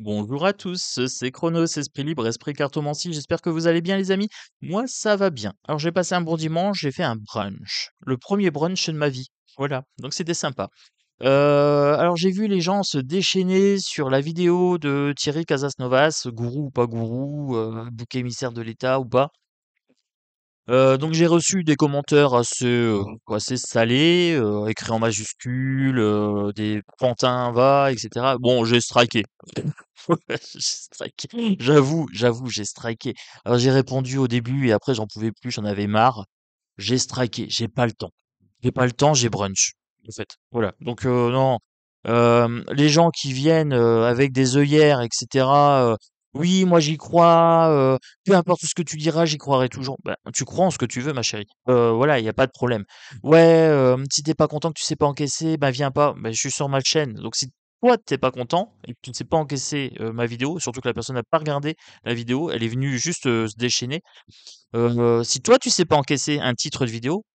Bonjour à tous, c'est Chronos, Esprit Libre, Esprit Cartomancie, j'espère que vous allez bien les amis. Moi ça va bien. Alors j'ai passé un bon dimanche, j'ai fait un brunch. Le premier brunch de ma vie. Voilà, donc c'était sympa. Alors j'ai vu les gens se déchaîner sur la vidéo de Thierry Casasnovas, gourou ou pas gourou, bouc émissaire de l'État ou pas. Donc j'ai reçu des commentaires assez salés, écrits en majuscules, des pantins va, etc. Bon, j'ai striké. Ouais, j'ai striké. J'avoue, j'ai striké. Alors j'ai répondu au début et après j'en pouvais plus, j'en avais marre. J'ai striké, j'ai pas le temps. J'ai pas le temps, j'ai brunch, en fait. Voilà. Donc non, les gens qui viennent avec des œillères, etc. Oui, moi j'y crois. Peu importe ce que tu diras, j'y croirai toujours. Bah, tu crois en ce que tu veux, ma chérie. Voilà, il y a pas de problème. Ouais, si t'es pas content que tu sais pas encaisser, bah viens pas. Bah, je suis sur ma chaîne. Donc si toi t'es pas content et que tu ne sais pas encaisser ma vidéo, surtout que la personne n'a pas regardé la vidéo, elle est venue juste se déchaîner. Si toi tu sais pas encaisser un titre de vidéo,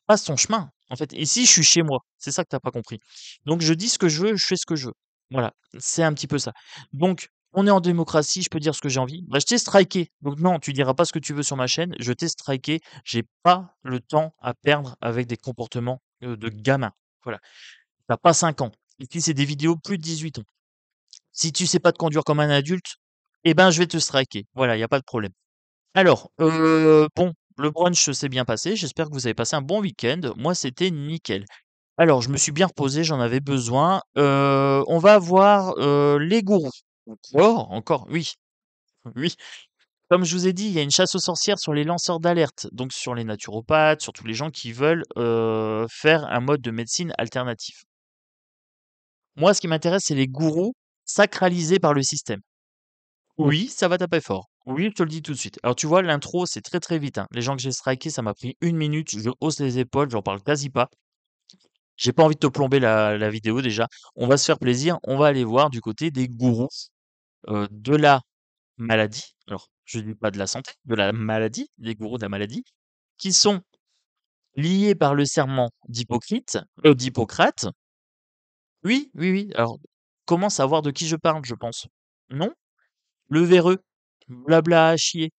passe ton chemin. En fait, ici je suis chez moi. C'est ça que t'as pas compris. Donc je dis ce que je veux, je fais ce que je veux. Voilà, c'est un petit peu ça. Donc on est en démocratie, je peux dire ce que j'ai envie. Bah, je t'ai striké. Donc non, tu diras pas ce que tu veux sur ma chaîne. Je t'ai striké. J'ai pas le temps à perdre avec des comportements de gamin. Voilà. T'as pas 5 ans. Et puis c'est des vidéos plus de 18 ans. Si tu sais pas te conduire comme un adulte, eh ben je vais te striker. Voilà, il y a pas de problème. Alors, bon, le brunch s'est bien passé. J'espère que vous avez passé un bon week-end. Moi, c'était nickel. Alors, je me suis bien reposé, j'en avais besoin. On va voir les gourous. Encore, oui, oui. Comme je vous ai dit, il y a une chasse aux sorcières sur les lanceurs d'alerte, donc sur les naturopathes, sur tous les gens qui veulent faire un mode de médecine alternatif. Moi, ce qui m'intéresse, c'est les gourous sacralisés par le système. Oui, ça va taper fort. Oui, je te le dis tout de suite. Alors tu vois, l'intro, c'est très très vite, hein. Les gens que j'ai strikés, ça m'a pris 1 minute. Je hausse les épaules, j'en parle quasi pas. J'ai pas envie de te plomber la vidéo déjà. On va se faire plaisir. On va aller voir du côté des gourous de la maladie. Alors, je dis pas de la santé, de la maladie, les gourous de la maladie, qui sont liés par le serment d'Hippocrate. Oui, oui, oui. Alors, comment savoir de qui je parle, je pense? Non? Le véreux. Blabla à chier.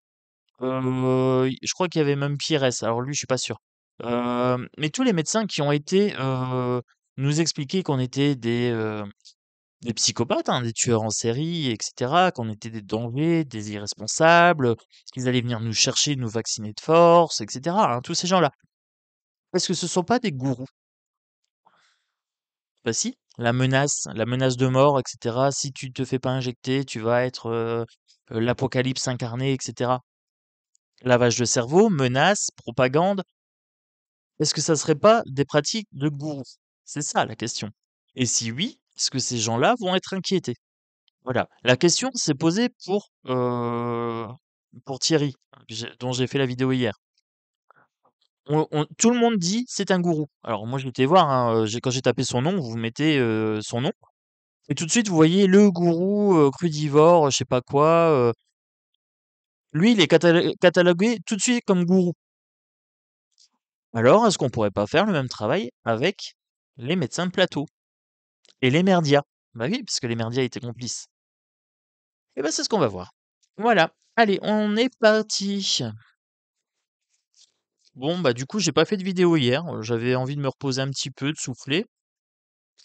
Je crois qu'il y avait même Pires, alors lui, je suis pas sûr. Mais tous les médecins qui ont été, nous expliquer qu'on était des psychopathes, hein, des tueurs en série et cetera, qu'on était des dangers, des irresponsables, qu'ils allaient venir nous chercher, nous vacciner de force et cetera, hein, tous ces gens-là. Est-ce que ce sont pas des gourous? Bah si, la menace de mort et cetera. Si tu te fais pas injecter, tu vas être, l'apocalypse incarné et cetera. Lavage de cerveau, menaces, propagande. Est-ce que ça serait pas des pratiques de gourou? C'est ça la question. Et si oui, est-ce que ces gens-là vont être inquiétés? Voilà. La question s'est posée pour Thierry, dont j'ai fait la vidéo hier. Tout le monde dit c'est un gourou. Alors moi je été voir, hein, quand j'ai tapé son nom, vous mettez son nom, et tout de suite vous voyez le gourou crudivore, je sais pas quoi. Lui, il est catalogué tout de suite comme gourou. Alors, est-ce qu'on pourrait pas faire le même travail avec les médecins de plateau? Et les merdias. Bah oui, parce que les merdias étaient complices. Et ben c'est ce qu'on va voir. Voilà. Allez, on est parti. Bon, bah du coup, j'ai pas fait de vidéo hier. J'avais envie de me reposer un petit peu, de souffler.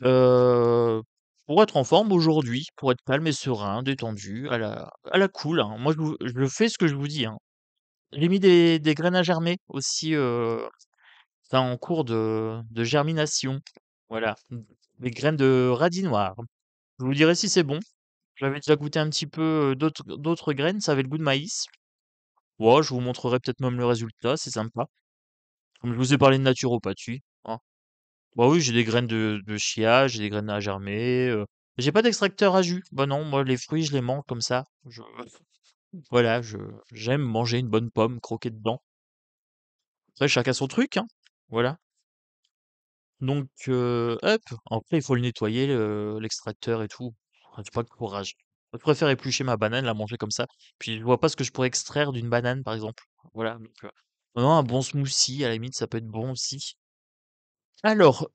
Euh, pour être en forme aujourd'hui, pour être calme et serein, détendu, à la cool, hein. Moi, je fais ce que je vous dis, hein. J'ai mis des graines à germer aussi. C'est en cours de germination. Voilà. Des graines de radis noir. Je vous dirai si c'est bon. J'avais déjà goûté un petit peu d'autres graines, ça avait le goût de maïs. Ouais, je vous montrerai peut-être même le résultat, c'est sympa. Comme je vous ai parlé de naturopathie, hein. Bah oui, j'ai des graines de chia, j'ai des graines à germer. J'ai pas d'extracteur à jus. Bah non, moi les fruits, je les mange comme ça. Voilà, j'aime manger une bonne pomme, croquer dedans. Après, chacun son truc, hein. Voilà. Donc, hop, après il faut le nettoyer, l'extracteur et tout. Ah, j'ai pas le courage. Je préfère éplucher ma banane, la manger comme ça. Puis je vois pas ce que je pourrais extraire d'une banane, par exemple. Voilà, donc, non, un bon smoothie, à la limite, ça peut être bon aussi. Alors,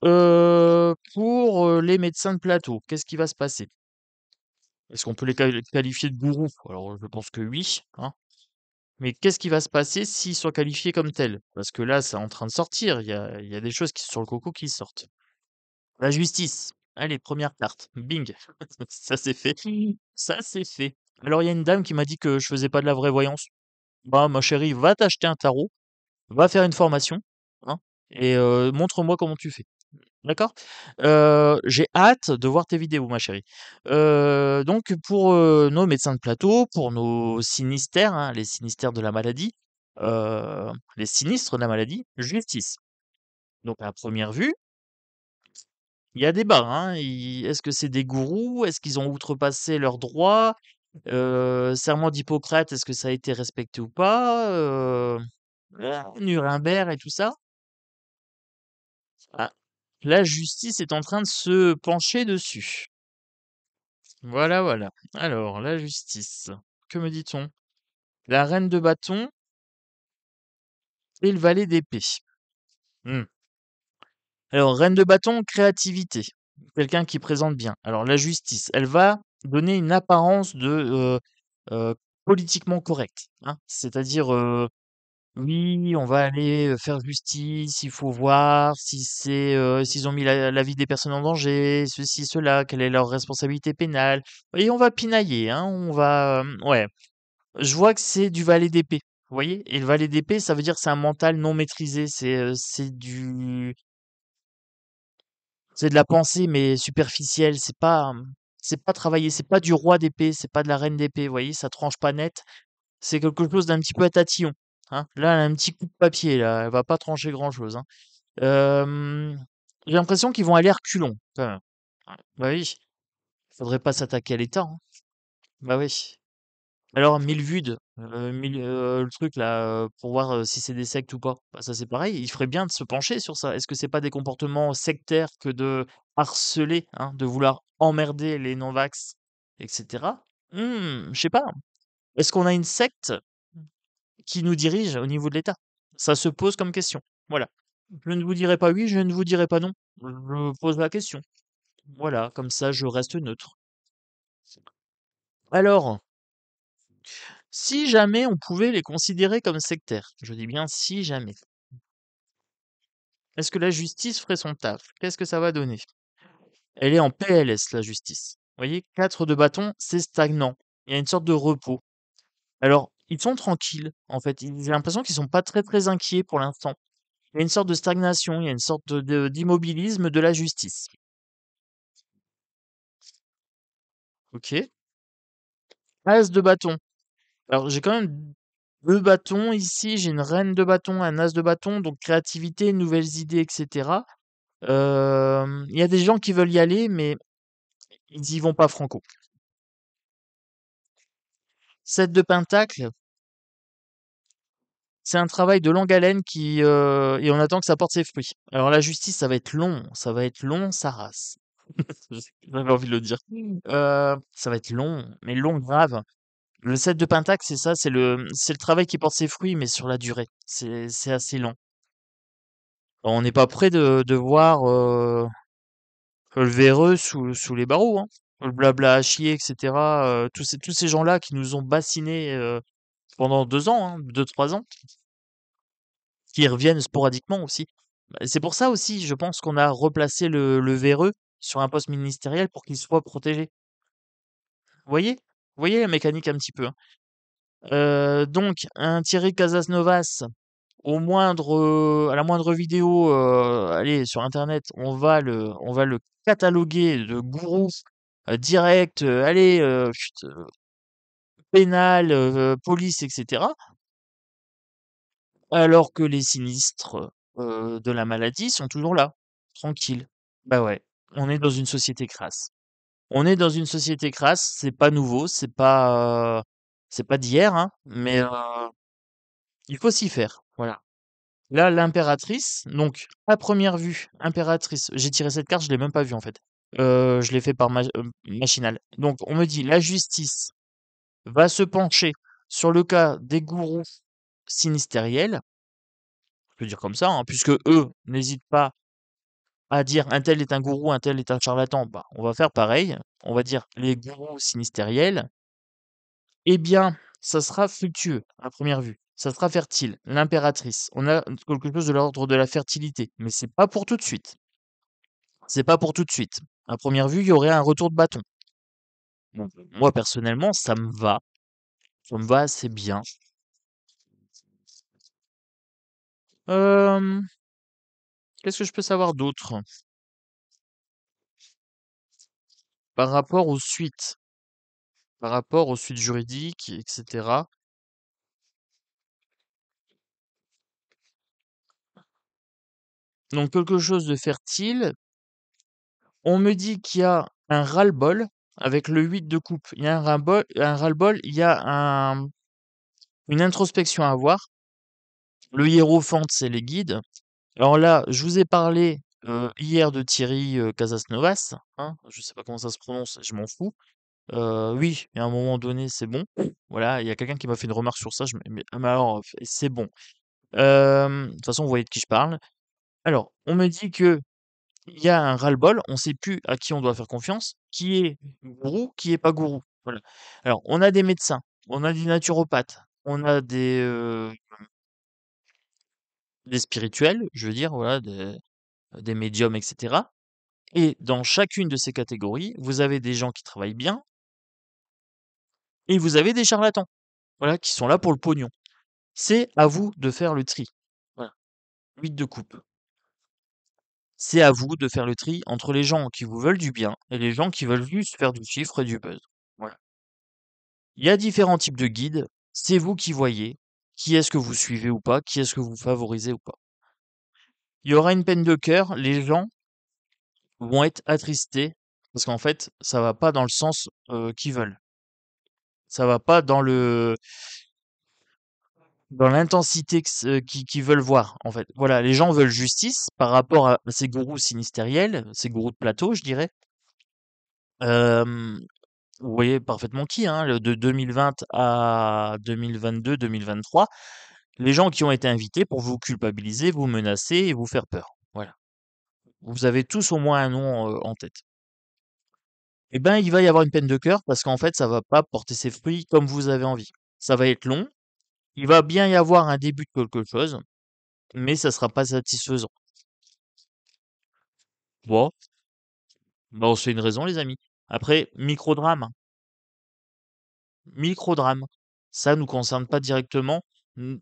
pour les médecins de plateau, qu'est-ce qui va se passer? Est-ce qu'on peut les qualifier de gourous? Alors, je pense que oui, hein. Mais qu'est-ce qui va se passer s'ils sont qualifiés comme tels? Parce que là, c'est en train de sortir. Il y a des choses qui sont sur le coco qui sortent. La justice. Allez, première carte. Bing. Ça c'est fait. Ça c'est fait. Alors, il y a une dame qui m'a dit que je faisais pas de la vraie voyance. Bah, ma chérie, va t'acheter un tarot, va faire une formation, hein, et montre-moi comment tu fais. D'accord? J'ai hâte de voir tes vidéos, ma chérie. Donc pour, nos médecins de plateau, pour nos sinistères, hein, les sinistères de la maladie, les sinistres de la maladie, justice. Donc à première vue, il y a débat, hein. Est-ce que c'est des gourous? Est-ce qu'ils ont outrepassé leurs droits? Serment d'Hippocrate, est-ce que ça a été respecté ou pas? Nuremberg et tout ça. Ah, la justice est en train de se pencher dessus. Voilà, voilà. Alors, la justice. Que me dit-on? La reine de bâton et le valet d'épée. Hmm. Alors, reine de bâton, créativité. Quelqu'un qui présente bien. Alors, la justice, elle va donner une apparence de euh, politiquement correct, hein. C'est-à-dire, oui, on va aller faire justice, il faut voir si s'ils ont mis la vie des personnes en danger, ceci, cela, quelle est leur responsabilité pénale. Et on va pinailler, hein, ouais. Je vois que c'est du valet d'épée. Vous voyez? Et le valet d'épée, ça veut dire que c'est un mental non maîtrisé. C'est de la pensée, mais superficielle. C'est pas travaillé. C'est pas du roi d'épée. C'est pas de la reine d'épée. Vous voyez? Ça tranche pas net. C'est quelque chose d'un petit peu à tatillon, hein. Là, elle a un petit coup de papier, là. Elle va pas trancher grand-chose, hein. Euh, j'ai l'impression qu'ils vont aller à reculons, quand même. Ouais. Bah oui. Faudrait pas s'attaquer à l'État, hein. Bah oui. Alors, Milvud, le truc là, pour voir si c'est des sectes ou pas. Bah, ça c'est pareil, il ferait bien de se pencher sur ça. Est-ce que c'est pas des comportements sectaires que de harceler, hein, de vouloir emmerder les non-vax, etc. Je sais pas. Est-ce qu'on a une secte qui nous dirige au niveau de l'État? Ça se pose comme question. Voilà. Je ne vous dirai pas oui, je ne vous dirai pas non. Je pose la question. Voilà, comme ça je reste neutre. Alors, si jamais on pouvait les considérer comme sectaires, je dis bien si jamais, est-ce que la justice ferait son taf? Qu'est-ce que ça va donner? Elle est en PLS, la justice. Vous voyez, 4 de bâton, c'est stagnant. Il y a une sorte de repos. Alors, ils sont tranquilles, en fait. J'ai l'impression qu'ils sont pas très très inquiets pour l'instant. Il y a une sorte de stagnation, il y a une sorte d'immobilisme de la justice. Ok. As de bâton. Alors, j'ai quand même deux bâtons ici. J'ai une reine de bâton, un as de bâton, donc créativité, nouvelles idées, etc. Il y a des gens qui veulent y aller, mais ils y vont pas franco. 7 de pentacle, c'est un travail de longue haleine et on attend que ça porte ses fruits. Alors la justice, ça va être long, sa race. J'avais envie de le dire. Ça va être long, mais long grave. Le 7 de pentacle, c'est ça, c'est le travail qui porte ses fruits, mais sur la durée. C'est assez long. On n'est pas prêt de voir le véreux sous les barreaux, hein. Le blabla à chier, etc. Tous ces gens-là qui nous ont bassinés pendant 2 ans, hein, 2, 3 ans, qui reviennent sporadiquement aussi. Bah, c'est pour ça aussi, je pense qu'on a replacé le véreux sur un poste ministériel pour qu'il soit protégé. Vous voyez la mécanique un petit peu, hein. Donc, un Thierry Casasnovas, à la moindre vidéo, allez, sur Internet, on va le cataloguer de gourou direct, allez, pénal, police, etc. Alors que les sinistres de la maladie sont toujours là, tranquilles. Bah ouais, on est dans une société crasse. On est dans une société crasse, c'est pas nouveau, c'est pas d'hier, hein, mais il faut s'y faire. Voilà. Là, l'impératrice, donc à première vue, impératrice. J'ai tiré cette carte, je l'ai même pas vue en fait. Je l'ai fait par machinal. Donc on me dit la justice va se pencher sur le cas des gourous sinistériels, je peux dire comme ça, hein, puisque eux n'hésitent pas à dire un tel est un gourou, un tel est un charlatan, bah, on va faire pareil. On va dire les gourous sinistériels. Eh bien, ça sera fructueux à première vue. Ça sera fertile. L'impératrice. On a quelque chose de l'ordre de la fertilité. Mais c'est pas pour tout de suite. C'est pas pour tout de suite. À première vue, il y aurait un retour de bâton. Bon, moi, personnellement, ça me va. Ça me va assez bien. Euh, Qu'est-ce que je peux savoir d'autre par rapport aux suites, par rapport aux suites juridiques, etc. Donc quelque chose de fertile. On me dit qu'il y a un ras-le-bol avec le 8 de coupe. Il y a un ras-le-bol, il y a une introspection à avoir. Le hiérophante, c'est les guides. Alors là, je vous ai parlé hier de Thierry Casasnovas. Hein, je sais pas comment ça se prononce, je m'en fous. Oui, à un moment donné, c'est bon. Voilà, il y a quelqu'un qui m'a fait une remarque sur ça. Mais alors, c'est bon. De toute façon, vous voyez de qui je parle. Alors, on me dit que il y a un ras-le-bol, on sait plus à qui on doit faire confiance, qui est gourou, qui est pas gourou. Voilà. Alors, on a des médecins, on a des naturopathes, on a des spirituels, je veux dire, voilà, des médiums, etc. Et dans chacune de ces catégories, vous avez des gens qui travaillent bien et vous avez des charlatans, voilà, qui sont là pour le pognon. C'est à vous de faire le tri. Voilà. 8 de coupe. C'est à vous de faire le tri entre les gens qui vous veulent du bien et les gens qui veulent juste faire du chiffre et du buzz. Voilà. Il y a différents types de guides. C'est vous qui voyez qui est-ce que vous suivez ou pas, qui est-ce que vous favorisez ou pas. Il y aura une peine de cœur. Les gens vont être attristés parce qu'en fait, ça va pas dans le sens qu'ils veulent. Ça va pas dans l'intensité qu'ils veulent voir. En fait, voilà, les gens veulent justice par rapport à ces gourous sinistériels, ces gourous de plateau, je dirais. Euh, Vous voyez parfaitement qui, hein, de 2020 à 2022-2023, les gens qui ont été invités pour vous culpabiliser, vous menacer et vous faire peur. Voilà. Vous avez tous au moins un nom en tête. Eh ben, il va y avoir une peine de cœur parce qu'en fait, ça va pas porter ses fruits comme vous avez envie. Ça va être long. Il va bien y avoir un début de quelque chose, mais ça sera pas satisfaisant. Bon, bah on se fait une raison, les amis. Après, microdrame. Microdrame. Ça nous concerne pas directement.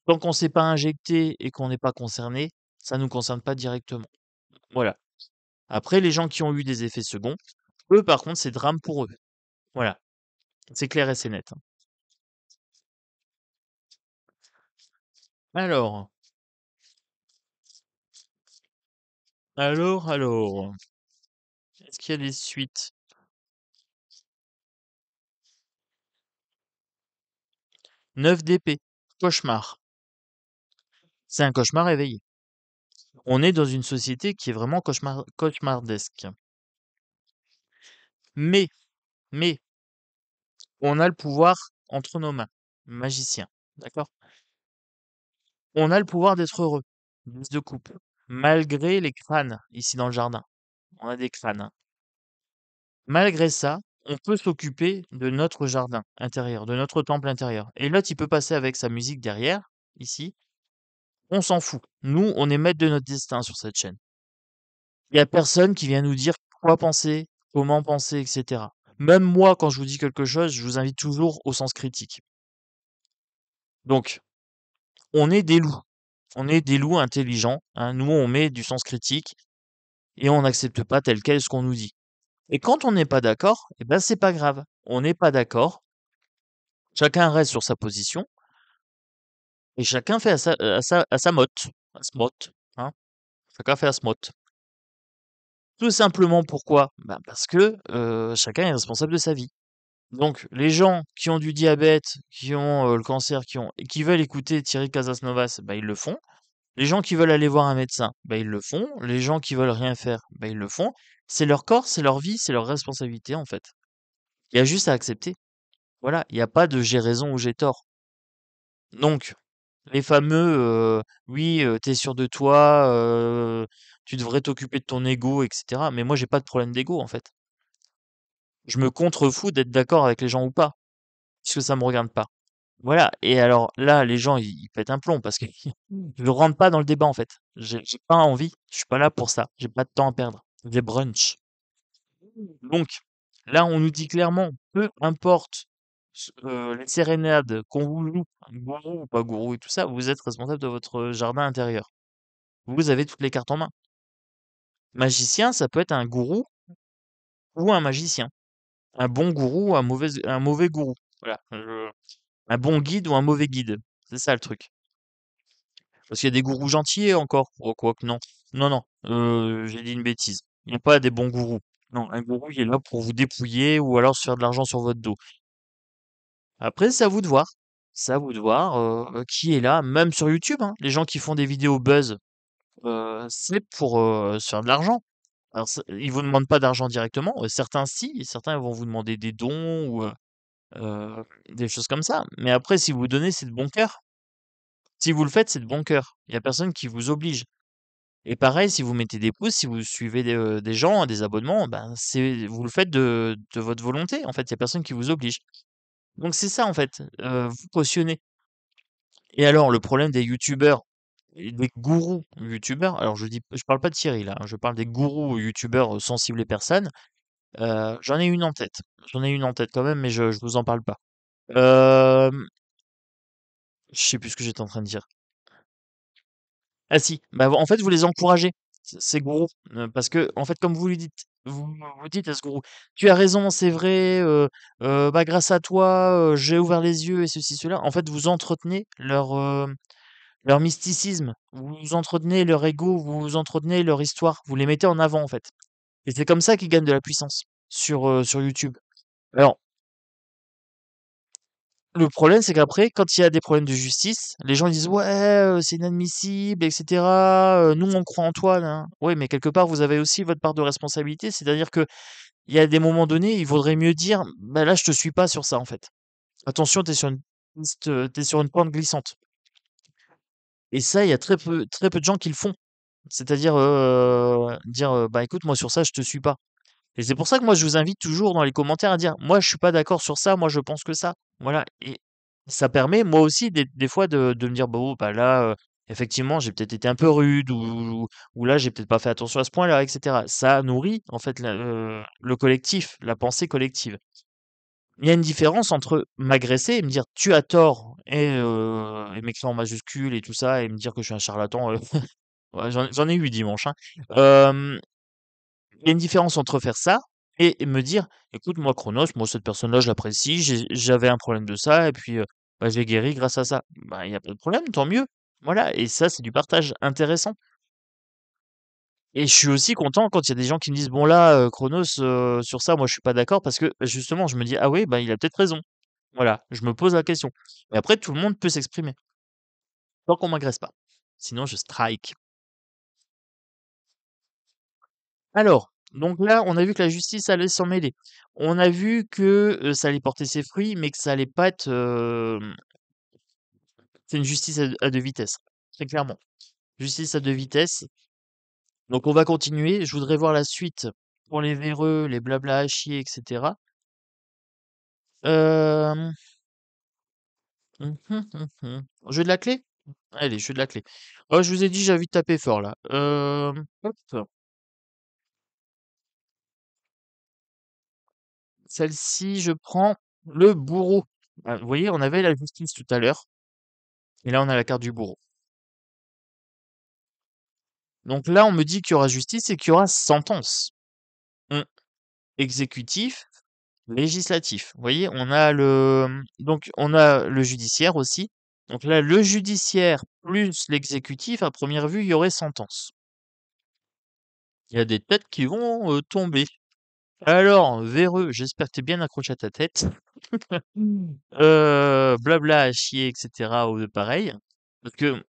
Tant qu'on s'est pas injecté et qu'on n'est pas concerné, ça nous concerne pas directement. Voilà. Après, les gens qui ont eu des effets seconds, eux, par contre, c'est drame pour eux. Voilà. C'est clair et c'est net, hein. Alors, alors. Est-ce qu'il y a des suites? 9 d'épée. Cauchemar. C'est un cauchemar éveillé. On est dans une société qui est vraiment cauchemardesque. Mais, mais, on a le pouvoir entre nos mains. Magicien. D'accord? On a le pouvoir d'être heureux. 10 de coupe. Malgré les crânes ici dans le jardin. On a des crânes, hein. Malgré ça, on peut s'occuper de notre jardin intérieur, de notre temple intérieur. Et l'autre, il peut passer avec sa musique derrière, ici. On s'en fout. Nous, on est maître de notre destin sur cette chaîne. Il y a personne qui vient nous dire quoi penser, comment penser, etc. Même moi, quand je vous dis quelque chose, je vous invite toujours au sens critique. Donc, on est des loups. On est des loups intelligents, hein. Nous, on met du sens critique et on n'accepte pas tel quel ce qu'on nous dit. Et quand on n'est pas d'accord, eh ben c'est pas grave. On n'est pas d'accord. Chacun reste sur sa position et chacun fait à sa motte, à ce motte, hein. Chacun fait à ce motte. Tout simplement pourquoi? Ben parce que chacun est responsable de sa vie. Donc, les gens qui ont du diabète, qui ont le cancer, et qui veulent écouter Thierry Casasnovas, bah, ils le font. Les gens qui veulent aller voir un médecin, bah, ils le font. Les gens qui veulent rien faire, bah, ils le font. C'est leur corps, c'est leur vie, c'est leur responsabilité, en fait. Il y a juste à accepter. Voilà, il n'y a pas de j'ai raison ou j'ai tort. Donc, les fameux oui, t'es sûr de toi, tu devrais t'occuper de ton ego, etc. Mais moi, j'ai pas de problème d'ego, en fait. Je me contrefous d'être d'accord avec les gens ou pas, puisque ça me regarde pas. Voilà. Et alors là, les gens, ils pètent un plomb parce que je rentre pas dans le débat, en fait. J'ai pas envie. Je suis pas là pour ça. J'ai pas de temps à perdre. Des brunchs. Donc, là, on nous dit clairement, peu importe les sérénades qu'on vous loue, gourou ou pas gourou et tout ça, vous êtes responsable de votre jardin intérieur. Vous avez toutes les cartes en main. Magicien, ça peut être un gourou ou un magicien. Un bon gourou ou un mauvais gourou. Voilà. Un bon guide ou un mauvais guide. C'est ça le truc. Parce qu'il y a des gourous gentils encore. Quoi que non. Non, non. J'ai dit une bêtise. Il n'y a pas des bons gourous. Non, un gourou, il est là pour vous dépouiller ou alors se faire de l'argent sur votre dos. Après, c'est à vous de voir. C'est à vous de voir qui est là, même sur YouTube, hein. Les gens qui font des vidéos buzz, c'est pour se faire de l'argent. Alors, ils vous demandent pas d'argent directement. Certains si, et certains vont vous demander des dons ou des choses comme ça. Mais après, si vous donnez, c'est de bon cœur. Si vous le faites, c'est de bon cœur. Il y a personne qui vous oblige. Et pareil, si vous mettez des pouces, si vous suivez des gens, des abonnements, ben c'est vous le faites de votre volonté. En fait, il y a personne qui vous oblige. Donc c'est ça en fait. Vous cautionnez. Et alors, le problème des youtubeurs et des gourous youtubeurs, alors je parle pas de Thierry là, hein, je parle des gourous youtubeurs sans cibler personne. J'en ai une en tête. J'en ai une en tête quand même, mais je vous en parle pas. Euh, je sais plus ce que j'étais en train de dire. Ah si, bah en fait vous les encouragez, ces gourous, parce que en fait comme vous lui dites, vous dites à ce gourou, tu as raison, c'est vrai, bah grâce à toi, j'ai ouvert les yeux et ceci cela. En fait vous entretenez leur mysticisme, vous entretenez leur ego, vous entretenez leur histoire, vous les mettez en avant, en fait. Et c'est comme ça qu'ils gagnent de la puissance sur YouTube. Alors, le problème, c'est qu'après, quand il y a des problèmes de justice, les gens ils disent ouais, c'est inadmissible, etc. Nous, on croit en toi. Nan. Ouais, mais quelque part, vous avez aussi votre part de responsabilité. C'est-à-dire que il y a des moments donnés, il vaudrait mieux dire, bah là, je te suis pas sur ça, en fait. Attention, t'es sur une pente glissante. Et ça, il y a très peu de gens qui le font. C'est-à-dire, dire, «Bah, écoute, moi, sur ça, je te suis pas» et c'est pour ça que moi, je vous invite toujours dans les commentaires à dire: «Moi, je suis pas d'accord sur ça, moi, je pense que ça». Voilà et ça permet, moi aussi, des fois de me dire: «Bon, bah, là, effectivement, j'ai peut-être été un peu rude ou là, j'ai peut-être pas fait attention à ce point-là» et cetera. Ça nourrit, en fait, le collectif, la pensée collective. Il y a une différence entre m'agresser et me dire: «Tu as tort» et m'écrire en majuscule et tout ça et me dire que je suis un charlatan, ouais, j'en ai eu dimanche, hein. Hem, il y a une différence entre faire ça et me dire: «Écoute, moi Chronos, moi cette personne-là, je l'apprécie, j'avais un problème de ça et puis, bah, j'ai guéri grâce à ça». Bah, il y a pas de problème, tant mieux. Voilà et ça, c'est du partage intéressant et je suis aussi content quand il y a des gens qui me disent: «Bon là, Chronos, sur ça, moi je suis pas d'accord» parce que, bah, justement, je me dis: «Ah oui, bah, il a peut-être raison». Voilà, je me pose la question et après tout le monde peut s'exprimer, tant qu'on m'agresse pas. Sinon je strike. Alors, donc là, on a vu que la justice allait s'en mêler. On a vu que, ça allait porter ses fruits, mais que ça allait pas être, c'est une justice à 2 vitesses, très clairement. Justice à 2 vitesses. Donc on va continuer. Je voudrais voir la suite pour les véreux, les blabla à chier, et cetera. Hem, mmh mh, mmh. Jeu de la clé? Allez, jeu de la clé. Oh, je vous ai dit, j'ai envie de taper fort là. Hop, celle-ci, je prends le bourreau. Ah, vous voyez, on avait la justice tout à l'heure et là, on a la carte du bourreau. Donc là, on me dit qu'il y aura justice et qu'il y aura sentence. Mmh. Exécutif, législatif. Vous voyez, donc on a le judiciaire aussi. Donc là, le judiciaire plus l'exécutif, à première vue, il y aurait sentence. Il y a des têtes qui vont tomber. Alors, véreux, j'espère que tu es bien accroché à ta tête. Blabla à chier, etc. ou de pareil. Parce que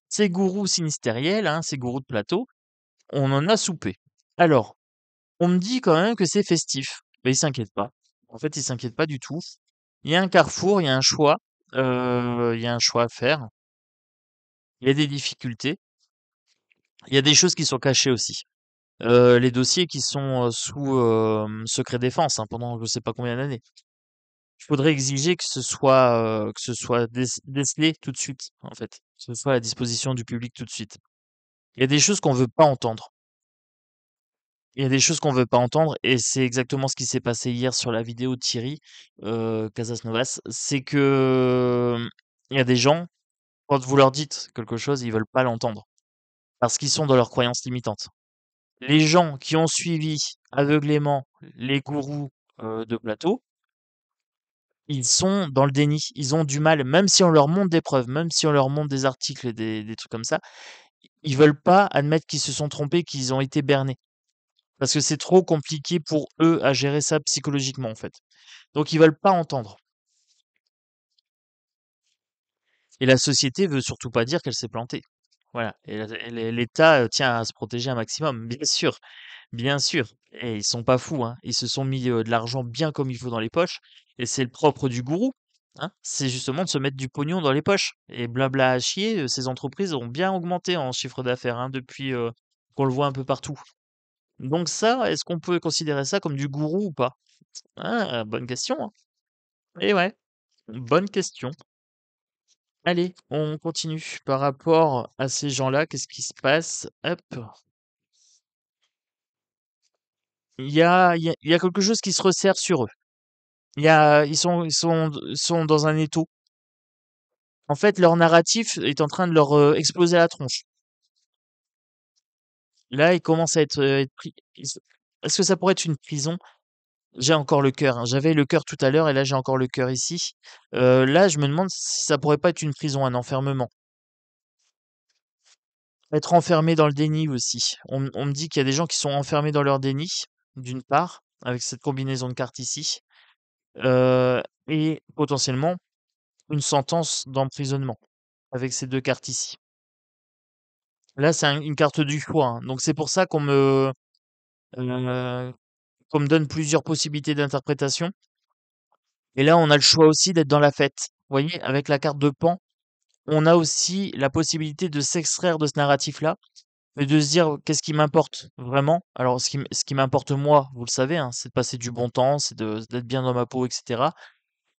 ces gourous sinistériels, hein, ces gourous de plateau, on en a soupé. Alors, on me dit quand même que c'est festif. Mais ils s'inquiètent pas. En fait, ils s'inquiètent pas du tout. Il y a un carrefour, il y a un choix, il y a un choix à faire. Il y a des difficultés. Il y a des choses qui sont cachées aussi. Les dossiers qui sont sous secret défense, hein, pendant je sais pas combien d'années. Il faudrait exiger que ce soit décelé tout de suite, en fait. Que ce soit à la disposition du public tout de suite. Il y a des choses qu'on veut pas entendre. Il y a des choses qu'on veut pas entendre, et c'est exactement ce qui s'est passé hier sur la vidéo de Thierry Casas Novas. C'est que il y a des gens, quand vous leur dites quelque chose, ils veulent pas l'entendre parce qu'ils sont dans leurs croyances limitantes. Les gens qui ont suivi aveuglément les gourous de plateau, ils sont dans le déni. Ils ont du mal, même si on leur montre des preuves, même si on leur montre des articles et des trucs comme ça, ils veulent pas admettre qu'ils se sont trompés, qu'ils ont été bernés. Parce que c'est trop compliqué pour eux à gérer ça psychologiquement, en fait. Donc ils veulent pas entendre. Et la société veut surtout pas dire qu'elle s'est plantée. Voilà. Et l'État tient à se protéger un maximum, bien sûr. Bien sûr, et ils sont pas fous, hein. Ils se sont mis, de l'argent bien comme il faut dans les poches, et c'est le propre du gourou, hein. C'est justement de se mettre du pognon dans les poches, et blabla à chier, ces entreprises ont bien augmenté en chiffre d'affaires, hein, depuis, qu'on le voit un peu partout. Donc ça, est-ce qu'on peut considérer ça comme du gourou ou pas? Ah, bonne question, hein. Eh ouais, bonne question. Allez, on continue. Par rapport à ces gens-là, qu'est-ce qui se passe? Hop. Il y a quelque chose qui se resserre sur eux. Ils sont dans un étau. En fait, leur narratif est en train de leur exploser la tronche. Là, ils commencent à être pris. Est-ce que ça pourrait être une prison? J'ai encore le cœur, hein. J'avais le cœur tout à l'heure et là, j'ai encore le cœur ici. Là, je me demande si ça pourrait pas être une prison, un enfermement. Être enfermé dans le déni aussi. On me dit qu'il y a des gens qui sont enfermés dans leur déni, d'une part, avec cette combinaison de cartes ici, et potentiellement une sentence d'emprisonnement avec ces deux cartes ici. Là, c'est une carte du choix, hein. Donc c'est pour ça euh, qu'on me donne plusieurs possibilités d'interprétation. Et là, on a le choix aussi d'être dans la fête. Vous voyez, avec la carte de Pan, on a aussi la possibilité de s'extraire de ce narratif-là et de se dire qu'est-ce qui m'importe vraiment. Alors, ce qui m'importe moi, vous le savez, hein, c'est de passer du bon temps, d'être bien dans ma peau, etc.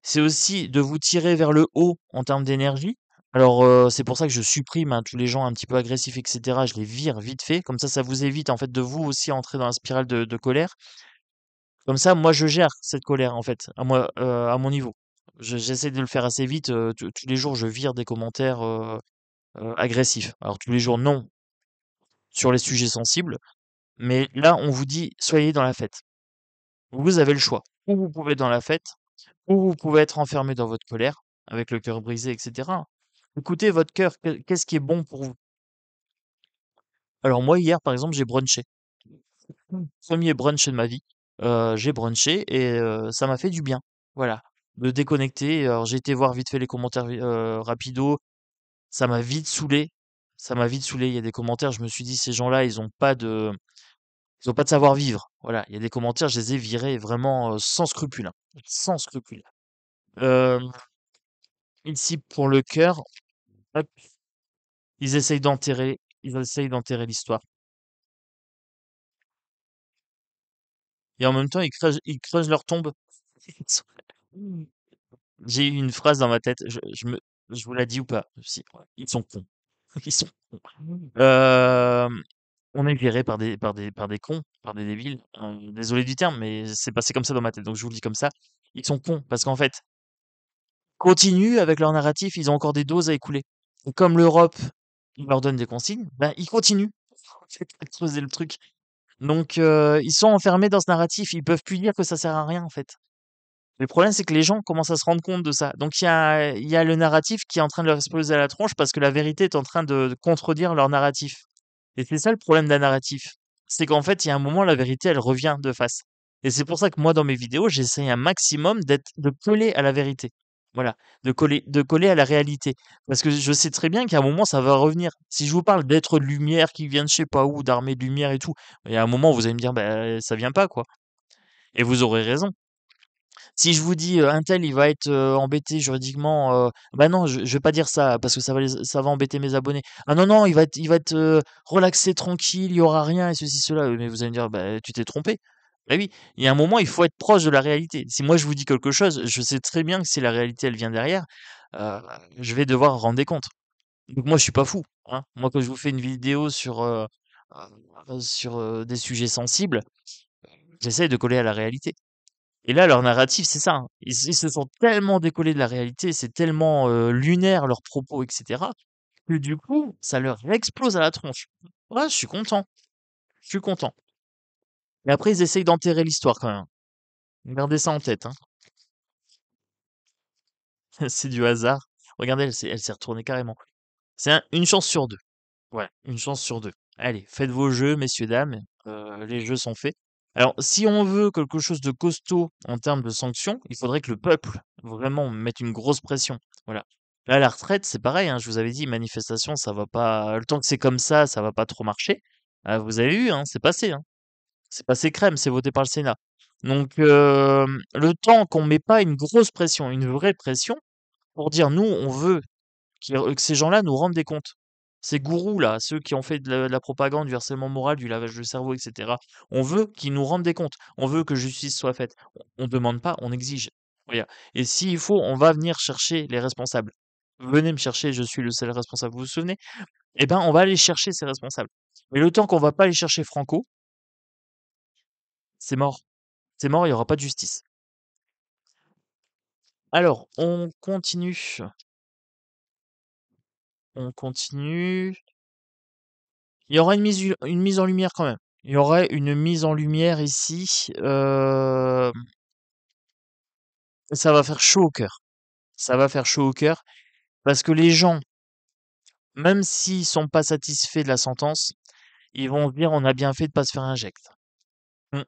C'est aussi de vous tirer vers le haut en termes d'énergie. Alors, c'est pour ça que je supprime, hein, tous les gens un petit peu agressifs, et cetera. Je les vire vite fait. Comme ça vous évite, en fait, de vous aussi entrer dans la spirale de colère. Comme ça, moi, je gère cette colère, en fait, à mon niveau. J'essaie de le faire assez vite. Tous les jours, je vire des commentaires agressifs. Alors, tous les jours, non, sur les sujets sensibles. Mais là, on vous dit, soyez dans la fête. Vous avez le choix. Ou vous pouvez être dans la fête, ou vous pouvez être enfermé dans votre colère, avec le cœur brisé, etc. Écoutez votre cœur, qu'est-ce qui est bon pour vous? Alors moi, hier, par exemple, j'ai brunché. Premier brunch de ma vie. J'ai brunché et ça m'a fait du bien. Voilà. De déconnecter. Alors j'ai été voir vite fait les commentaires rapido. Ça m'a vite saoulé. Ça m'a vite saoulé. Il y a des commentaires, je me suis dit, ces gens-là, ils ont pas de savoir-vivre. Voilà. Il y a des commentaires, je les ai virés vraiment sans scrupule, hein. Sans scrupule. Euh, Ici, pour le cœur, hop, ils essayent d'enterrer l'histoire. Et en même temps, ils creusent leur tombe. Mmh. J'ai eu une phrase dans ma tête, je vous la dis ou pas? Si, ouais. Ils sont cons. Ils sont cons. On est géré par des cons, par des débiles. Désolé du terme, mais c'est passé comme ça dans ma tête, donc je vous le dis comme ça. Ils sont cons parce qu'en fait, continuent avec leur narratif, ils ont encore des doses à écouler. Et comme l'Europe, ils leur donne des consignes, ben, ils continuent. À creuser le truc. Donc, ils sont enfermés dans ce narratif, ils peuvent plus dire que ça sert à rien, en fait. Le problème, c'est que les gens commencent à se rendre compte de ça. Donc, il y a le narratif qui est en train de leur exploser à la tronche parce que la vérité est en train de contredire leur narratif. Et c'est ça le problème d'un narratif. C'est qu'en fait, il y a un moment, la vérité, elle revient de face. Et c'est pour ça que moi, dans mes vidéos, j'essaye un maximum de coller à la vérité. Voilà. De coller à la réalité. Parce que je sais très bien qu'à un moment, ça va revenir. Si je vous parle d'êtres de lumière qui viennent je sais pas où, d'armées de lumière et tout, il y a un moment, vous allez me dire, bah, ça vient pas, quoi. Et vous aurez raison. Si je vous dis, un tel, il va être, embêté juridiquement, bah non, je vais pas dire ça parce que ça va embêter mes abonnés. Ah non, non, il va être, relaxé, tranquille, il y aura rien et ceci, cela. Mais vous allez me dire: «Bah, tu t'es trompé». Bah oui, il y a un moment, il faut être proche de la réalité. Si moi je vous dis quelque chose, je sais très bien que si la réalité, elle vient derrière, heu, je vais devoir rendre des comptes. Donc moi, je suis pas fou, hein. Moi, quand je vous fais une vidéo sur des sujets sensibles, j'essaie de coller à la réalité. Et là, leur narratif, c'est ça, hein. Ils se sont tellement décollés de la réalité, c'est tellement, lunaire leurs propos et cetera, que du coup, ça leur explose à la tronche. Ouais, je suis content, je suis content. Mais après, ils essayent d'enterrer l'histoire quand même. Gardez ça en tête, hein. C'est du hasard. Regardez, elle s'est retournée carrément. C'est une chance sur deux. Ouais, une chance sur deux. Allez, faites vos jeux, messieurs, dames. Les jeux sont faits. Alors, si on veut quelque chose de costaud en termes de sanctions, il faudrait que le peuple vraiment mette une grosse pression. Voilà. Là, la retraite, c'est pareil, hein, je vous avais dit, manifestation, ça va pas. Le temps que c'est comme ça va pas trop marcher. Vous avez vu, hein, c'est passé, hein. C'est passé crème, c'est voté par le Sénat. Donc, le temps qu'on met pas une grosse pression, une vraie pression, pour dire nous, on veut que ces gens-là nous rendent des comptes. Ces gourous-là, ceux qui ont fait de la propagande, du harcèlement moral, du lavage de cerveau, etc. On veut qu'ils nous rendent des comptes. On veut que justice soit faite. On ne demande pas, on exige. Voilà. Et s'il faut, on va venir chercher les responsables. Venez me chercher, je suis le seul responsable. Vous vous souvenez? Eh ben, on va aller chercher ces responsables. Mais le temps qu'on va pas aller chercher Franco, c'est mort. C'est mort, il n'y aura pas de justice. Alors, on continue. On continue. Il y aura une mise en lumière quand même. Il y aurait une mise en lumière ici. Ça va faire chaud au cœur. Ça va faire chaud au cœur parce que les gens, même s'ils sont pas satisfaits de la sentence, ils vont se dire on a bien fait de pas se faire injecter. Mm.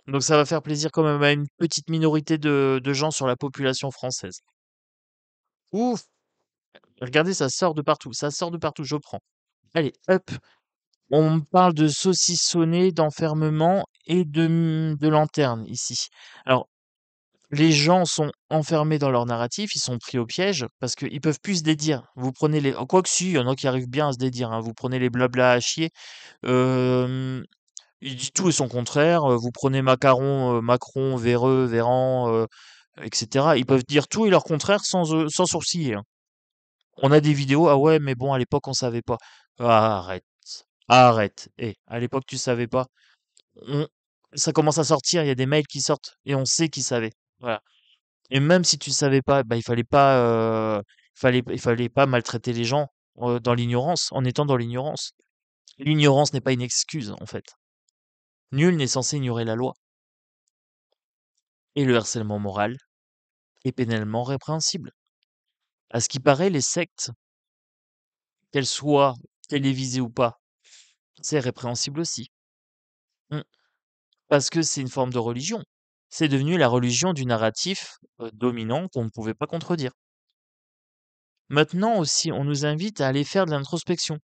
Donc ça va faire plaisir quand même à une petite minorité de gens sur la population française. Ouf! Regardez, ça sort de partout. Ça sort de partout. Je prends. Allez, hop. On parle de saucissonner, d'enfermement et de lanterne ici. Alors, les gens sont enfermés dans leur narratif, ils sont pris au piège parce qu'ils peuvent plus se dédire. Vous prenez les, quoi que si, il y en a qui arrivent bien à se dédire, hein. Vous prenez les blabla à chier, euh, il dit tout et son contraire. Vous prenez Macaron, Macron, Véreux, Véran, etc. Ils peuvent dire tout et leur contraire sans sourciller, hein. On a des vidéos, ah ouais, mais bon, à l'époque, on savait pas. Ah, arrête, arrête. Et à l'époque, tu savais pas. On- Ça commence à sortir, il y a des mails qui sortent et on sait qu'ils savaient. Voilà. Et même si tu savais pas, bah, il fallait pas maltraiter les gens dans l'ignorance, en étant dans l'ignorance. L'ignorance n'est pas une excuse, en fait. Nul n'est censé ignorer la loi. Et le harcèlement moral est pénalement répréhensible. À ce qui paraît, les sectes, qu'elles soient télévisées ou pas, c'est répréhensible aussi. Mm. Parce que c'est une forme de religion. C'est devenu la religion du narratif dominant qu'on ne pouvait pas contredire. Maintenant aussi, on nous invite à aller faire de l'introspection.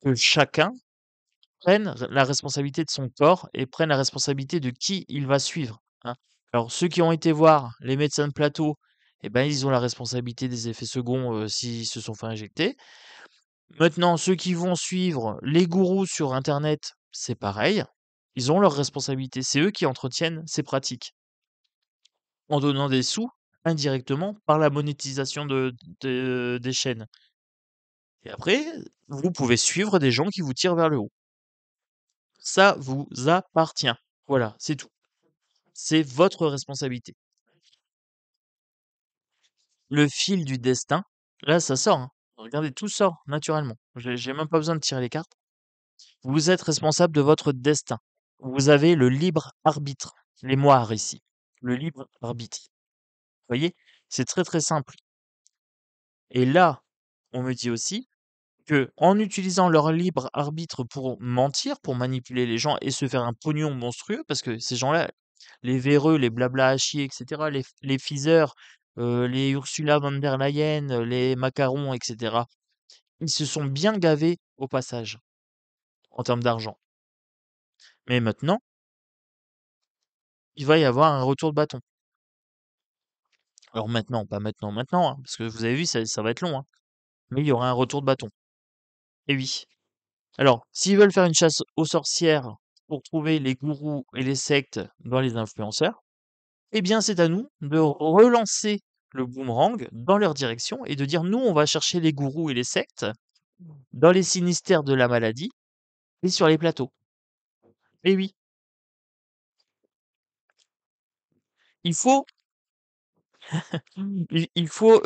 Que chacun prenne la responsabilité de son corps et prenne la responsabilité de qui il va suivre, hein. Alors ceux qui ont été voir les médecins de plateau, eh ben, ils ont la responsabilité des effets seconds, s'ils se sont fait injecter. Maintenant, ceux qui vont suivre les gourous sur internet, c'est pareil. Ils ont leur responsabilité. C'est eux qui entretiennent ces pratiques en donnant des sous indirectement par la monétisation des chaînes. Et après, vous pouvez suivre des gens qui vous tirent vers le haut. Ça vous appartient. Voilà, c'est tout. C'est votre responsabilité. Le fil du destin, là, ça sort, hein. Regardez, tout sort naturellement. J'ai même pas besoin de tirer les cartes. Vous êtes responsable de votre destin. Vous avez le libre arbitre. Les moires ici. Le libre arbitre. Vous voyez? C'est très très simple. Et là, on me dit aussi que en utilisant leur libre arbitre pour mentir, pour manipuler les gens et se faire un pognon monstrueux, parce que ces gens-là, les véreux, les blabla à chier, etc., les Pfizer, les Ursula von der Leyen, les macarons, etc., ils se sont bien gavés au passage, en termes d'argent. Mais maintenant, il va y avoir un retour de bâton. Alors maintenant, pas maintenant, hein, parce que vous avez vu, ça va être long, hein, mais il y aura un retour de bâton. Et oui. Alors, s'ils veulent faire une chasse aux sorcières pour trouver les gourous et les sectes dans les influenceurs, eh bien, c'est à nous de relancer le boomerang dans leur direction et de dire, nous, on va chercher les gourous et les sectes dans les sinistères de la maladie et sur les plateaux. Et oui, il faut, il faut,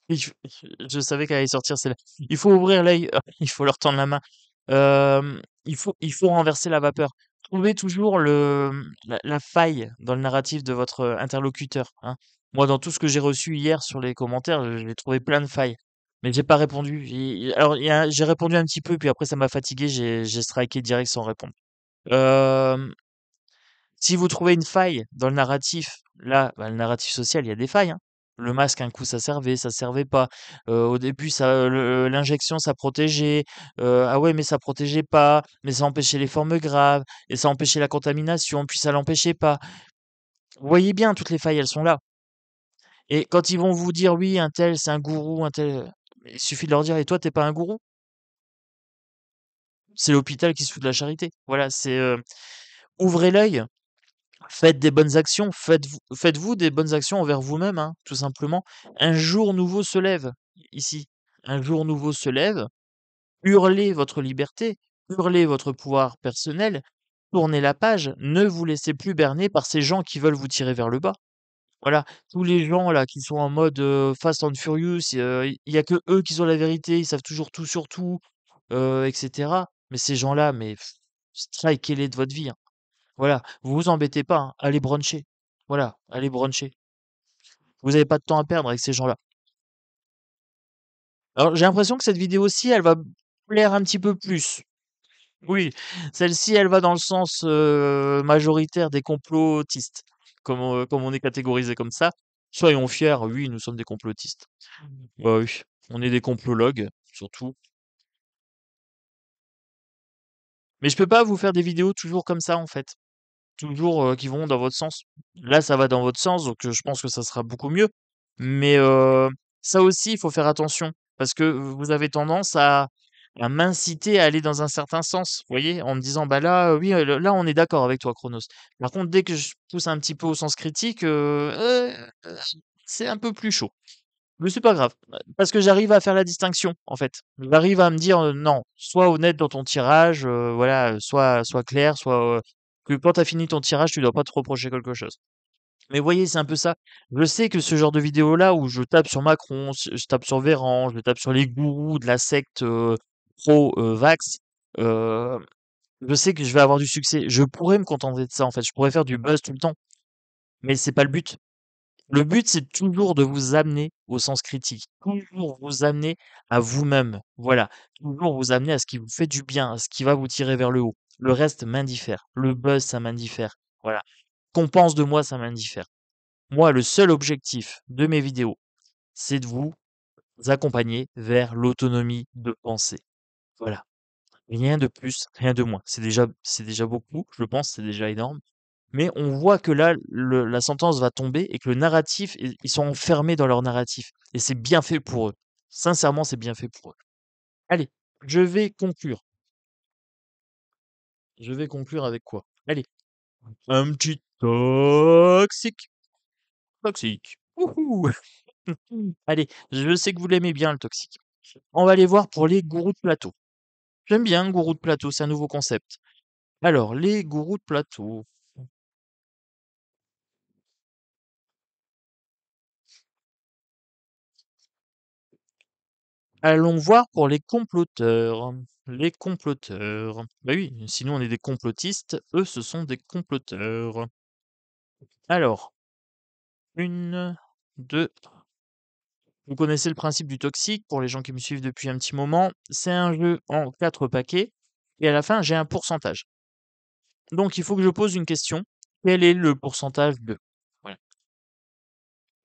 et je savais qu'elle allait sortir celle-là. Il faut ouvrir l'œil, il faut leur tendre la main. Il faut renverser la vapeur. Trouvez toujours la faille dans le narratif de votre interlocuteur, hein. Moi, dans tout ce que j'ai reçu hier sur les commentaires, j'ai trouvé plein de failles. Mais j'ai pas répondu. Alors, j'ai répondu un petit peu, puis après, ça m'a fatigué. J'ai striké direct sans répondre. Euh, Si vous trouvez une faille dans le narratif, là, bah, le narratif social, il y a des failles, hein. Le masque, un coup, ça servait pas. Au début, l'injection, ça protégeait. Ah ouais, mais ça protégeait pas. Mais ça empêchait les formes graves. Et ça empêchait la contamination. Puis ça l'empêchait pas. Vous voyez bien, toutes les failles, elles sont là. Et quand ils vont vous dire, oui, un tel, c'est un gourou, un tel, il suffit de leur dire, et toi, t'es pas un gourou? C'est l'hôpital qui se fout de la charité. Voilà, ouvrez l'œil. Faites des bonnes actions, faites-vous des bonnes actions envers vous-même, hein, tout simplement. Un jour nouveau se lève, ici. Un jour nouveau se lève, hurlez votre liberté, hurlez votre pouvoir personnel, tournez la page, ne vous laissez plus berner par ces gens qui veulent vous tirer vers le bas. Voilà, tous les gens là qui sont en mode Fast and Furious, il y a que eux qui ont la vérité, ils savent toujours tout sur tout, etc. Mais ces gens-là, mais strikez-les de votre vie, hein. Voilà, vous vous embêtez pas, hein, allez bruncher. Voilà, allez bruncher. Vous avez pas de temps à perdre avec ces gens-là. Alors, j'ai l'impression que cette vidéo-ci, elle va plaire un petit peu plus. Oui, celle-ci, elle va dans le sens majoritaire des complotistes, comme on est catégorisé comme ça. Soyons fiers, oui, nous sommes des complotistes. Bah oui, on est des complologues, surtout. Mais je peux pas vous faire des vidéos toujours comme ça, en fait. Toujours, qui vont dans votre sens. Là, ça va dans votre sens, donc je pense que ça sera beaucoup mieux. Mais ça aussi, il faut faire attention parce que vous avez tendance à m'inciter à aller dans un certain sens, vous voyez? En me disant: «Bah là, oui, là, on est d'accord avec toi, Chronos». Par contre, dès que je pousse un petit peu au sens critique, c'est un peu plus chaud. Mais c'est pas grave, parce que j'arrive à faire la distinction, en fait. J'arrive à me dire, non, sois honnête dans ton tirage, voilà, sois clair, que quand tu as fini ton tirage, tu dois pas te reprocher quelque chose. Mais vous voyez, c'est un peu ça. Je sais que ce genre de vidéo-là où je tape sur Macron, je tape sur Véran, je tape sur les gourous de la secte, vax, heu, je sais que je vais avoir du succès. Je pourrais me contenter de ça, en fait. Je pourrais faire du buzz tout le temps, mais c'est pas le but. Le but, c'est toujours de vous amener au sens critique, toujours vous amener à vous-même. Voilà, toujours vous amener à ce qui vous fait du bien, à ce qui va vous tirer vers le haut. Le reste m'indiffère. Le buzz, ça m'indiffère. Voilà. Qu'on pense de moi, ça m'indiffère. Moi, le seul objectif de mes vidéos, c'est de vous accompagner vers l'autonomie de pensée. Voilà. Rien de plus, rien de moins. C'est déjà beaucoup, je pense, c'est déjà énorme. Mais on voit que là, la sentence va tomber et que le narratif, ils sont enfermés dans leur narratif. Et c'est bien fait pour eux. Sincèrement, c'est bien fait pour eux. Allez, je vais conclure. Je vais conclure avec quoi? Allez, un petit toxique. Toxique. Wouhou. Allez, je sais que vous l'aimez bien, le toxique. On va aller voir pour les gourous de plateau. J'aime bien gourous de plateau, c'est un nouveau concept. Alors, les gourous de plateau. Allons voir pour les comploteurs. Les comploteurs. Bah oui, sinon on est des complotistes. Eux, ce sont des comploteurs. Alors, une, deux. Vous connaissez le principe du toxique pour les gens qui me suivent depuis un petit moment. C'est un jeu en 4 paquets. Et à la fin, j'ai un pourcentage. Donc, il faut que je pose une question. Quel est le pourcentage de... Voilà.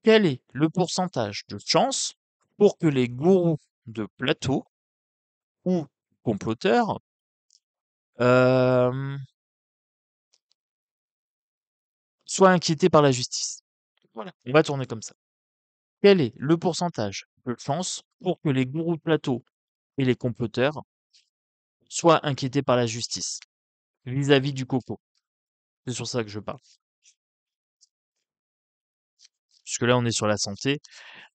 Quel est le pourcentage de chance pour que les gourous de plateau ou comploteurs euh, soient inquiétés par la justice? Voilà, on va tourner comme ça. Quel est le pourcentage de chances pour que les gourous de plateau et les comploteurs soient inquiétés par la justice vis-à-vis du coco? C'est sur ça que je parle. Puisque là, on est sur la santé,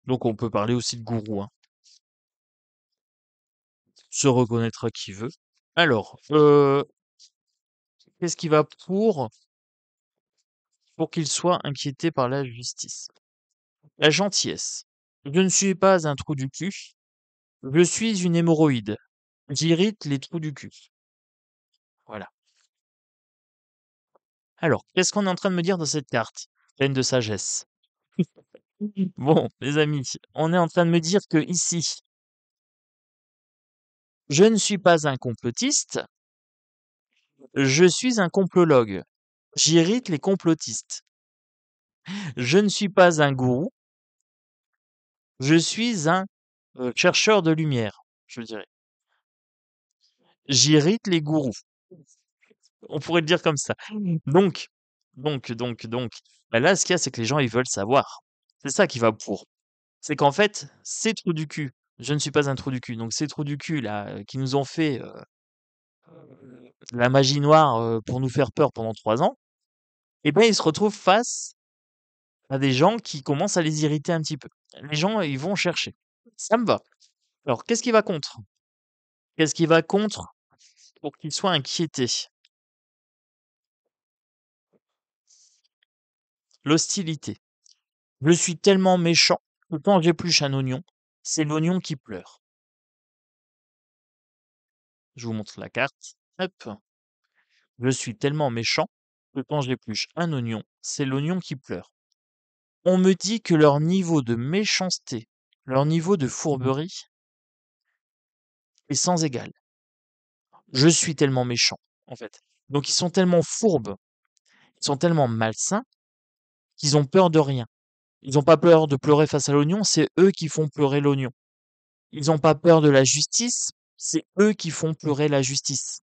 donc on peut parler aussi de gourou, hein. Se reconnaîtra qui veut. Alors, qu'est-ce qui va pour qu'il soit inquiété par la justice? La gentillesse. Je ne suis pas un trou du cul, je suis une hémorroïde. J'irrite les trous du cul. Voilà. Alors, qu'est-ce qu'on est en train de me dire dans cette carte? Pleine de sagesse. Bon, les amis, on est en train de me dire que ici, je ne suis pas un complotiste, je suis un complologue. J'irrite les complotistes. Je ne suis pas un gourou, je suis un chercheur de lumière, je dirais. J'irrite les gourous. On pourrait le dire comme ça. Donc, donc, bah là, ce qu'il y a, c'est que les gens, ils veulent savoir. C'est ça qui va pour. C'est qu'en fait, ces trous du cul, je ne suis pas un trou du cul, donc ces trous du cul là, qui nous ont fait la magie noire pour nous faire peur pendant 3 ans, eh ben ils se retrouvent face à des gens qui commencent à les irriter un petit peu. Les gens, ils vont chercher. Ça me va. Alors, qu'est-ce qui va contre? Qu'est-ce qui va contre pour qu'ils soient inquiétés? L'hostilité. Je suis tellement méchant que quand j'épluche un oignon, c'est l'oignon qui pleure. Je vous montre la carte. Hop. Je suis tellement méchant que quand j'épluche un oignon, c'est l'oignon qui pleure. On me dit que leur niveau de méchanceté, leur niveau de fourberie est sans égal. Je suis tellement méchant, en fait. Donc ils sont tellement fourbes, ils sont tellement malsains qu'ils ont peur de rien. Ils n'ont pas peur de pleurer face à l'oignon, c'est eux qui font pleurer l'oignon. Ils n'ont pas peur de la justice, c'est eux qui font pleurer la justice.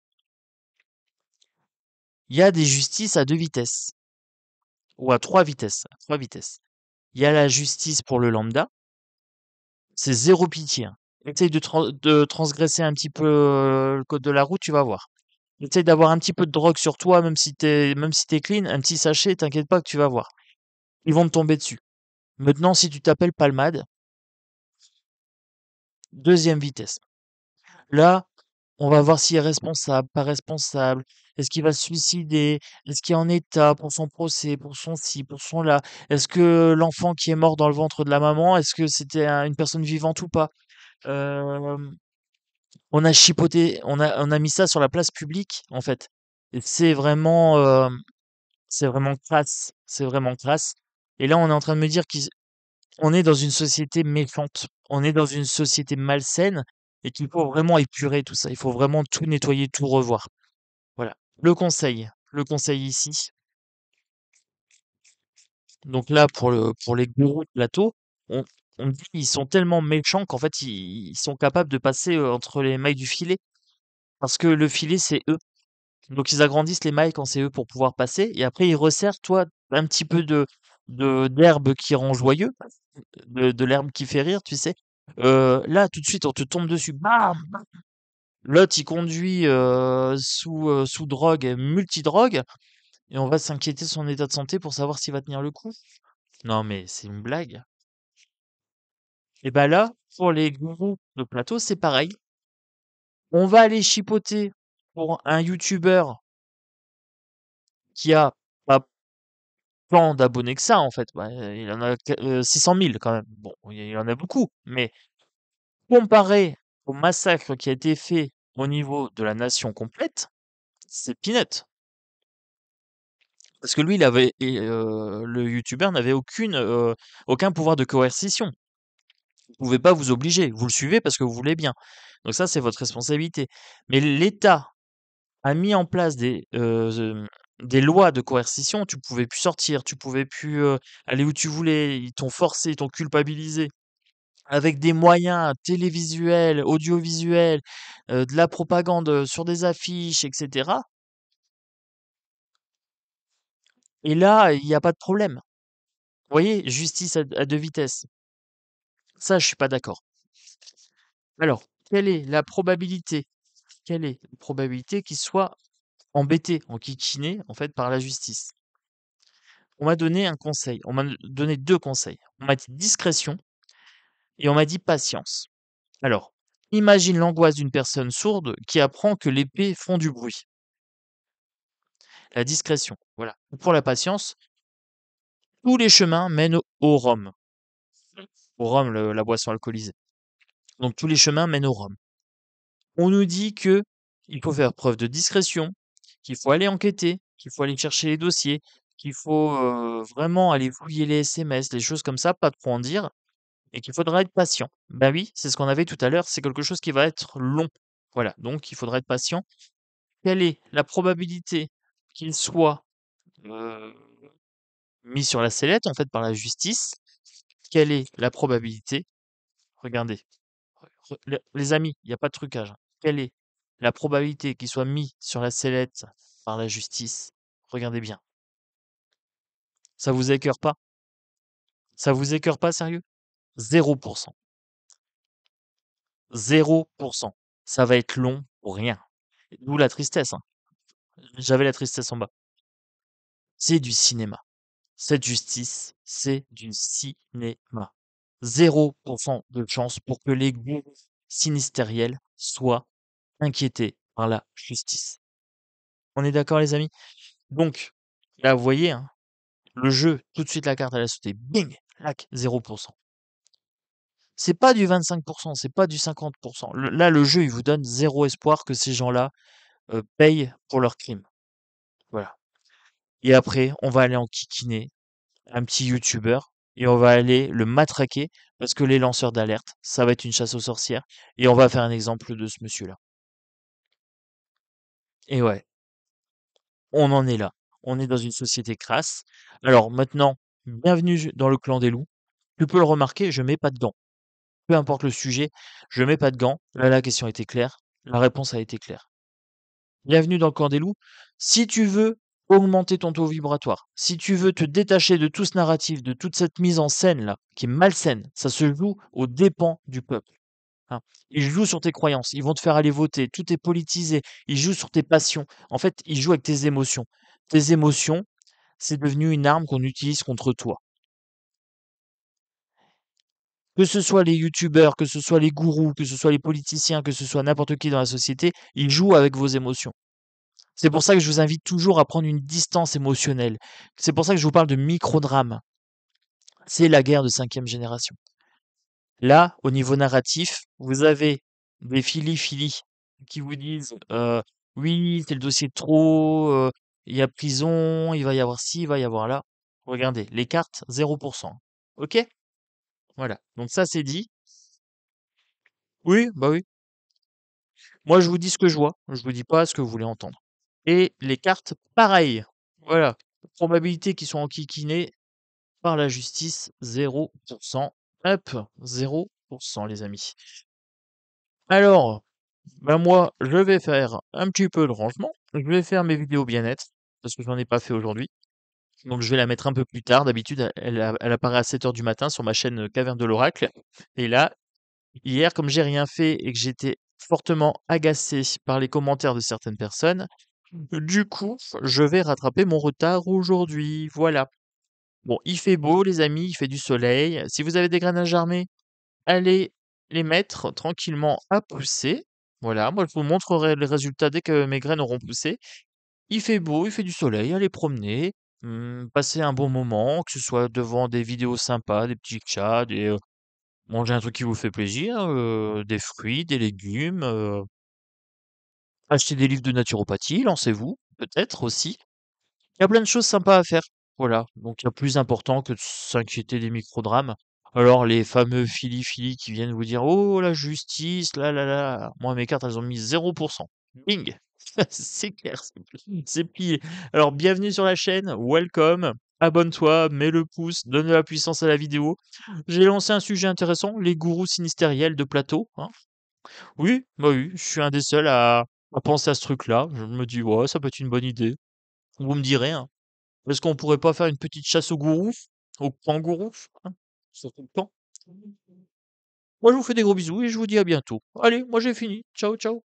Il y a des justices à 2 vitesses, ou à 3 vitesses, à 3 vitesses. Il y a la justice pour le lambda, c'est zéro pitié, hein. Essaye de transgresser un petit peu le code de la route, tu vas voir. Essaye d'avoir un petit peu de drogue sur toi, même si t'es clean, un petit sachet, t'inquiète pas que tu vas voir. Ils vont te tomber dessus. Maintenant, si tu t'appelles Palmade, deuxième vitesse. Là, on va voir s'il est responsable, pas responsable. Est-ce qu'il va se suicider? Est-ce qu'il est en état pour son procès, pour son ci, pour son là? Est-ce que l'enfant qui est mort dans le ventre de la maman, est-ce que c'était une personne vivante ou pas? Euh, on a chipoté, on a mis ça sur la place publique, en fait. Et c'est vraiment crasse. C'est vraiment crasse. Et là, on est en train de me dire qu'on est dans une société méchante. On est dans une société malsaine et qu'il faut vraiment épurer tout ça. Il faut vraiment tout nettoyer, tout revoir. Voilà. Le conseil ici. Donc là, pour les gourous de plateau, on, on dit ils sont tellement méchants qu'en fait, ils sont capables de passer entre les mailles du filet. Parce que le filet, c'est eux. Donc ils agrandissent les mailles quand c'est eux pour pouvoir passer. Et après, ils resserrent, toi, un petit peu d'herbe qui rend joyeux, de l'herbe qui fait rire, tu sais. Là, tout de suite, on te tombe dessus. Bam! L'autre, il conduit sous drogue, multidrogue, et on va s'inquiéter de son état de santé pour savoir s'il va tenir le coup. Non, mais c'est une blague. Et ben là, pour les gourous de plateau, c'est pareil. On va aller chipoter pour un youtubeur qui a pas tant d'abonnés que ça, en fait. Ouais, il en a 600 000 quand même. Bon, il en a beaucoup, mais comparé au massacre qui a été fait au niveau de la nation complète, c'est peanut. Parce que lui, le youtubeur n'avait aucun pouvoir de coercition. Vous pouvez pas vous obliger. Vous le suivez parce que vous voulez bien. Donc ça, c'est votre responsabilité. Mais l'État a mis en place des lois de coercition. Tu pouvais plus sortir, tu pouvais plus aller où tu voulais. Ils t'ont forcé, ils t'ont culpabilisé. Avec des moyens télévisuels, audiovisuels, de la propagande sur des affiches, etc. Et là, il n'y a pas de problème. voyez? Justice à 2 vitesses. Ça, je suis pas d'accord. Alors, quelle est la probabilité quelle est la probabilité qu'il soit embêté, enquiquiné, en fait, par la justice? On m'a donné un conseil, on m'a donné 2 conseils. On m'a dit discrétion et on m'a dit patience. Alors, imagine l'angoisse d'une personne sourde qui apprend que les P font du bruit. La discrétion, voilà. Pour la patience, tous les chemins mènent au rhum. Au rhum, la boisson alcoolisée. Donc tous les chemins mènent au rhum. On nous dit que il faut faire preuve de discrétion, qu'il faut aller enquêter, qu'il faut aller chercher les dossiers, qu'il faut vraiment aller fouiller les SMS, les choses comme ça, pas trop en dire, et qu'il faudra être patient. Ben oui, c'est ce qu'on avait tout à l'heure, c'est quelque chose qui va être long. Voilà, donc il faudra être patient. Quelle est la probabilité qu'il soit euh, mis sur la sellette, en fait, par la justice? Quelle est la probabilité? Regardez, les amis, il n'y a pas de trucage, hein. Quelle est la probabilité qu'il soit mis sur la sellette par la justice? Regardez bien. Ça vous écœure pas? Ça vous écœure pas, sérieux? 0%. 0%. Ça va être long pour rien. D'où la tristesse, hein. J'avais la tristesse en bas. C'est du cinéma. Cette justice, c'est du cinéma. 0% de chance pour que les gourous sinistériels soient inquiétés par la justice. On est d'accord, les amis? Donc, là, vous voyez, hein, le jeu, tout de suite la carte elle a sauté. Bing! Lac, 0%. C'est pas du 25%, c'est pas du 50%. Là, le jeu, il vous donne zéro espoir que ces gens-là payent pour leurs crimes. Voilà. Et après, on va aller enquiquiner un petit youtubeur et on va aller le matraquer parce que les lanceurs d'alerte, ça va être une chasse aux sorcières et on va faire un exemple de ce monsieur-là. Et ouais, on en est là. On est dans une société crasse. Alors maintenant, bienvenue dans le clan des loups. Tu peux le remarquer, je mets pas de gants. Peu importe le sujet, je mets pas de gants. Là, la question était claire. La réponse a été claire. Bienvenue dans le clan des loups. Si tu veux augmenter ton taux vibratoire, si tu veux te détacher de tout ce narratif, de toute cette mise en scène là, qui est malsaine, ça se joue aux dépens du peuple, hein. Ils jouent sur tes croyances, ils vont te faire aller voter, tout est politisé, ils jouent sur tes passions. En fait, ils jouent avec tes émotions. Tes émotions, c'est devenu une arme qu'on utilise contre toi. Que ce soit les youtubeurs, que ce soit les gourous, que ce soit les politiciens, que ce soit n'importe qui dans la société, ils jouent avec vos émotions. C'est pour ça que je vous invite toujours à prendre une distance émotionnelle. C'est pour ça que je vous parle de microdrame. C'est la guerre de 5e génération. Là, au niveau narratif, vous avez des fili-fili qui vous disent oui, c'est le dossier de trop, il y a prison, il va y avoir ci, il va y avoir là. Regardez, les cartes, 0%. Ok? Voilà. Donc ça, c'est dit. Oui, bah oui. Moi, je vous dis ce que je vois. Je vous dis pas ce que vous voulez entendre. Et les cartes, pareil. Voilà. Probabilité qu'ils soient enquiquinés par la justice, 0%. Hop, 0%, les amis. Alors, ben moi, je vais faire un petit peu de rangement. Je vais faire mes vidéos bien-être, parce que je n'en ai pas fait aujourd'hui. Donc, je vais la mettre un peu plus tard. D'habitude, elle apparaît à 7 heures du matin sur ma chaîne Caverne de l'Oracle. Et là, hier, comme j'ai rien fait et que j'étais fortement agacé par les commentaires de certaines personnes, du coup, je vais rattraper mon retard aujourd'hui. Voilà. Bon, il fait beau, les amis, il fait du soleil. Si vous avez des graines à germer, allez les mettre tranquillement à pousser. Voilà, moi je vous montrerai les résultats dès que mes graines auront poussé. Il fait beau, il fait du soleil, allez promener, passez un bon moment, que ce soit devant des vidéos sympas, des petits chats, manger un truc qui vous fait plaisir, des fruits, des légumes, acheter des livres de naturopathie, lancez-vous, peut-être aussi. Il y a plein de choses sympas à faire. Voilà, donc il y a plus important que de s'inquiéter des microdrames. Alors les fameux fili-fili qui viennent vous dire: «Oh la justice, là là là», moi mes cartes elles ont mis 0%. Bing! C'est clair, c'est plié. Alors bienvenue sur la chaîne, welcome, abonne-toi, mets le pouce, donne de la puissance à la vidéo. J'ai lancé un sujet intéressant, les gourous sinistériels de plateau, hein. Oui, bah oui, je suis un des seuls à penser à ce truc-là. Je me dis: «Ouais, ça peut être une bonne idée». Vous me direz, hein. Est-ce qu'on pourrait pas faire une petite chasse aux gourous? Au kangourou, hein, surtout le pan. Moi, je vous fais des gros bisous et je vous dis à bientôt. Allez, moi j'ai fini. Ciao, ciao.